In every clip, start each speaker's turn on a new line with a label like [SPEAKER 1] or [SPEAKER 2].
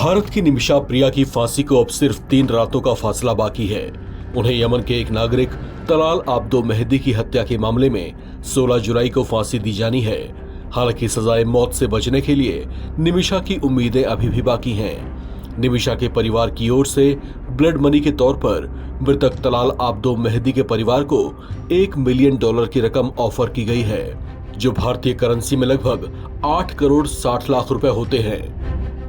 [SPEAKER 1] भारत की निमिषा प्रिया की फांसी को अब सिर्फ 3 रातों का फासला बाकी है। उन्हें यमन के एक नागरिक तलाल आब्दो मेहदी की हत्या के मामले में 16 जुलाई को फांसी दी जानी है। हालांकि सजाए मौत से बचने के लिए निमिषा की उम्मीदें अभी भी बाकी हैं। निमिषा के परिवार की ओर से ब्लड मनी के तौर पर मृतक तलाल आब्दो मेहदी के परिवार को $1 मिलियन की रकम ऑफर की गई है, जो भारतीय करेंसी में लगभग 8 करोड़ 60 लाख रुपए होते हैं।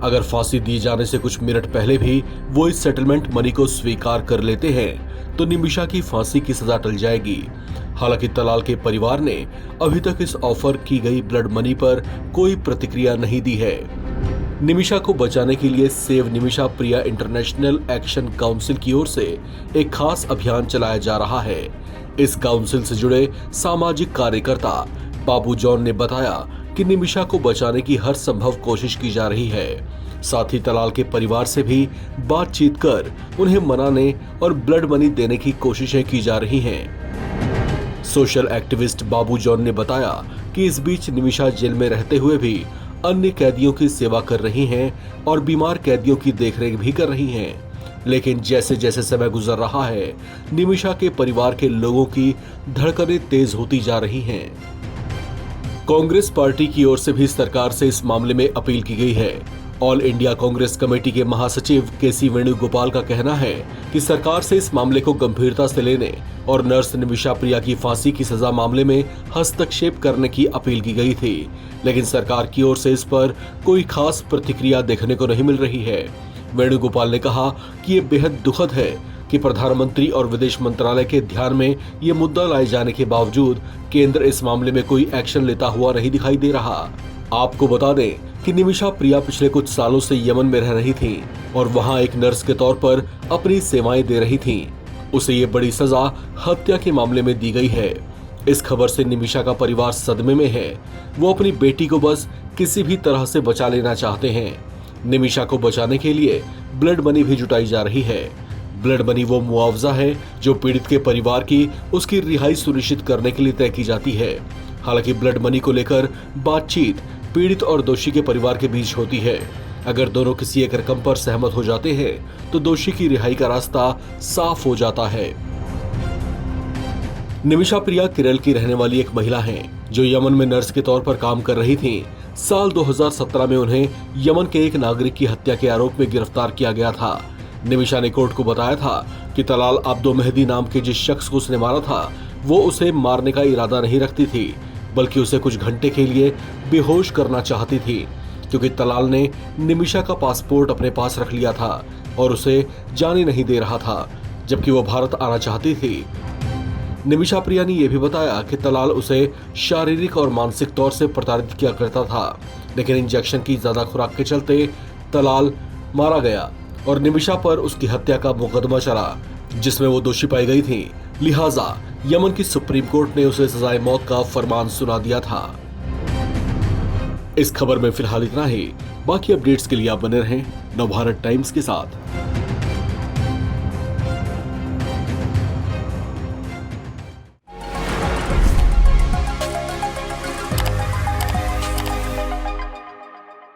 [SPEAKER 1] अगर फांसी दी जाने से कुछ मिनट पहले भी वो इस सेटलमेंट मनी को स्वीकार कर लेते हैं तो निमिषा की फांसी की सजा टल जाएगी। हालांकि तलाल के परिवार ने अभी तक इस ऑफर की गई ब्लड मनी पर कोई प्रतिक्रिया नहीं दी है। निमिषा को बचाने के लिए सेव निमिषा प्रिया इंटरनेशनल एक्शन काउंसिल की ओर से एक खास अभियान चलाया जा रहा है। इस काउंसिल से जुड़े सामाजिक कार्यकर्ता बाबू जॉन ने बताया कि निमिषा को बचाने की हर संभव कोशिश की जा रही है। साथ ही तलाल के परिवार से भी बातचीत कर उन्हें मनाने और ब्लड मनी देने की कोशिशें की जा रही हैं। सोशल एक्टिविस्ट बाबू जॉन ने बताया कि इस बीच निमिषा जेल में रहते हुए भी अन्य कैदियों की सेवा कर रही हैं और बीमार कैदियों की देखरेख भी कर रही हैं। लेकिन जैसे जैसे समय गुजर रहा है, निमिषा के परिवार के लोगों की धड़कनें तेज होती जा रही हैं। कांग्रेस पार्टी की ओर से भी सरकार से इस मामले में अपील की गई है। ऑल इंडिया कांग्रेस कमेटी के महासचिव केसी वेणुगोपाल का कहना है कि सरकार से इस मामले को गंभीरता से लेने और नर्स निमिषा प्रिया की फांसी की सजा मामले में हस्तक्षेप करने की अपील की गई थी, लेकिन सरकार की ओर से इस पर कोई खास प्रतिक्रिया देखने को नहीं मिल रही है। वेणुगोपाल ने कहा कि ये बेहद दुखद है कि प्रधानमंत्री और विदेश मंत्रालय के ध्यान में ये मुद्दा लाए जाने के बावजूद केंद्र इस मामले में कोई एक्शन लेता हुआ नहीं दिखाई दे रहा। आपको बता दें कि निमिषा प्रिया पिछले कुछ सालों से यमन में रह रही थी और वहां एक नर्स के तौर पर अपनी सेवाएं दे रही थी। उसे ये बड़ी सजा हत्या के मामले में दी गई है। इस खबर से निमिषा का परिवार सदमे में है। वो अपनी बेटी को बस किसी भी तरह से बचा लेना चाहते हैं। निमिषा को बचाने के लिए ब्लड मनी भी जुटाई जा रही है। ब्लड मनी वो मुआवजा है जो पीड़ित के परिवार की उसकी रिहाई सुनिश्चित करने के लिए तय की जाती है। हालांकि ब्लड मनी को लेकर बातचीत पीड़ित और दोषी के परिवार के बीच होती है। अगर दोनों किसी एक रकम पर सहमत हो जाते हैं तो दोषी की रिहाई का रास्ता साफ हो जाता है। निमिषा प्रिया केरल की रहने वाली एक महिला है जो यमन में नर्स के तौर पर काम कर रही थी। साल 2017 में उन्हें यमन के एक नागरिक की हत्या के आरोप में गिरफ्तार किया गया था। निमिषा ने कोर्ट को बताया था कि तलाल आब्दो मेहदी नाम के जिस शख्स को उसने मारा था वो उसे मारने का इरादा नहीं रखती थी, बल्कि उसे कुछ घंटे के लिए बेहोश करना चाहती थी, क्योंकि तलाल ने निमिषा का पासपोर्ट अपने पास रख लिया था और उसे जाने नहीं दे रहा था, जबकि वो भारत आना चाहती थी। निमिषा प्रिया ने यह भी बताया कि तलाल उसे शारीरिक और मानसिक तौर से प्रताड़ित किया करता था, लेकिन इंजेक्शन की ज्यादा खुराक के चलते तलाल मारा गया और निमिषा पर उसकी हत्या का मुकदमा चला, जिसमें वो दोषी पाई गई थी। लिहाजा यमन की सुप्रीम कोर्ट ने उसे सजाए मौत का फरमान सुना दिया था। इस खबर में फिलहाल इतना ही। बाकी अपडेट्स के लिए आप बने रहें नवभारत टाइम्स के साथ।